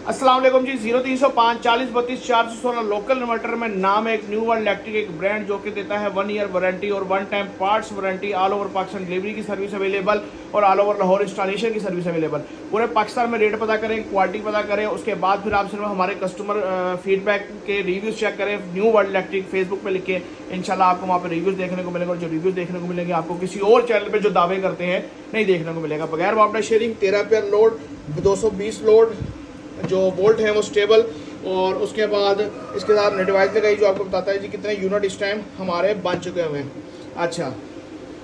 अस्सलाम वालेकुम जी। 0305 40 32 416 local inverter में नाम है एक न्यू वर्ल्ड इलेक्ट्रिक, एक ब्रांड जो कि देता है 1 ईयर वारंटी और 1 time parts warranty, all over Pakistan delivery की सर्विस अवेलेबल और ऑल ओवर लाहौर इंस्टॉलेशन की सर्विस अवेलेबल। पूरे पाकिस्तान में रेट पता करें, क्वालिटी पता करें, उसके बाद फिर आप सिर्फ हमारे कस्टमर फीडबैक के रिव्यूज़ चेक करें। न्यू वर्ल्ड इलेक्ट्रिक फेसबुक पे लिखे, इंशाल्लाह आपको वहाँ पे रिव्यूज़ देखने को मिलेगा और जो रिव्यूज़ देखने को मिलेंगे आपको किसी और चैनल पे जो दावे करते हैं नहीं देखने को मिलेगा। बगैर वापडा शेयरिंग, 13 एम्पीयर लोड, 220 लोड, जो वोल्ट है वो स्टेबल, और उसके बाद इसके साथ हमने डिवाइस लगाई जो आपको बताता है जी कितने यूनिट इस टाइम हमारे बन चुके हुए हैं। अच्छा,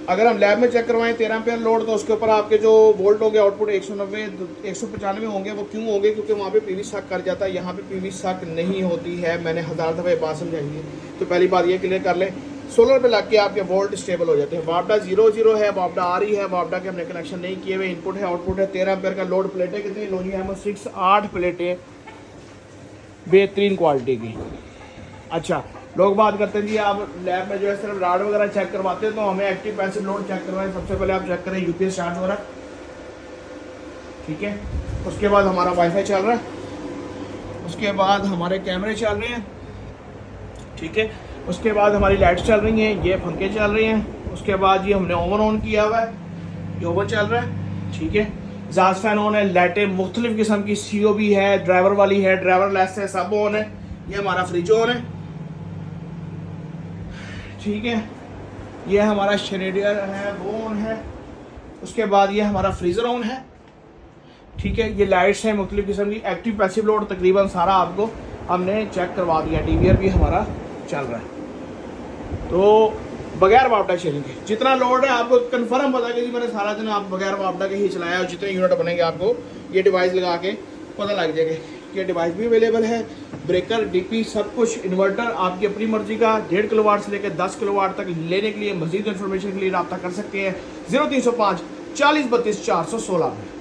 अगर हम लैब में चेक करवाएं 13 एम्पीयर लोड, तो उसके ऊपर आपके जो वोल्ट होंगे आउटपुट 190 195 होंगे। वो क्यों होंगे? क्योंकि वहाँ पे पीवी सक कर जाता है, यहाँ पे पीवी सक नहीं होती है। मैंने हज़ार दफ़ा ये बात समझाई है, तो पहली बात ये क्लियर कर लें। सोलर पे लग के आपके वोल्ट स्टेबल हो जाते हैं। वापडा 00 है, वापडा आ रही है, वापडा के हमने कनेक्शन नहीं किए हुए। इनपुट है, आउटपुट है, 13 एम्पीयर का लोड। प्लेटें कितनी? लोनी M6 8 प्लेटें बेहतरीन क्वालिटी की। अच्छा, लोग बात करते हैं जी आप लैब में जो है सिर्फ राड वगैरह चेक करवाते हैं, तो हमें एक्टिव पैसिव लोड चेक करवाएं। सबसे पहले आप चेक करें यूपीएस चार्ज हो रहा है, ठीक है। उसके बाद हमारा वाईफाई चल रहा है, उसके बाद हमारे कैमरे चल रहे हैं, ठीक है। उसके बाद हमारी लाइट्स चल रही हैं, ये पंखे चल रहे हैं। उसके बाद ये हमने ओवन ऑन किया हुआ है, ये ओवन चल रहा है, ठीक है। एग्जॉस्ट फैन ऑन है, लाइटें मुख्तलिफ किस्म की COB है, ड्राइवर वाली है, ड्राइवर लेस है, सब ऑन है। ये हमारा फ्रिज ऑन है, ठीक है। ये हमारा शेनेडियर है, वो ऑन है। उसके बाद ये हमारा फ्रीज़र ऑन है, ठीक है। ये लाइट्स हैं मुख्तलिफ किस्म की। एक्टिव पैसिव लोड तकरीबन सारा आपको हमने चेक करवा दिया। DVR भी हमारा चल रहा है, तो बगैर वापडा शेयरिंग के जितना लोड है आपको कंफर्म पता है कि जी मैंने सारा दिन आप बगैर वापडा के ही चलाया, और जितने यूनिट बनेंगे आपको ये डिवाइस लगा के पता लग जाएगा। ये डिवाइस भी अवेलेबल है, ब्रेकर, DP सब कुछ। इन्वर्टर आपकी अपनी मर्जी का 1.5 किलोवाट से लेकर 10 किलोवाट तक लेने के लिए मजीद इन्फॉर्मेशन के लिए रब्ता कर सकते हैं 0305 40 32 416 में।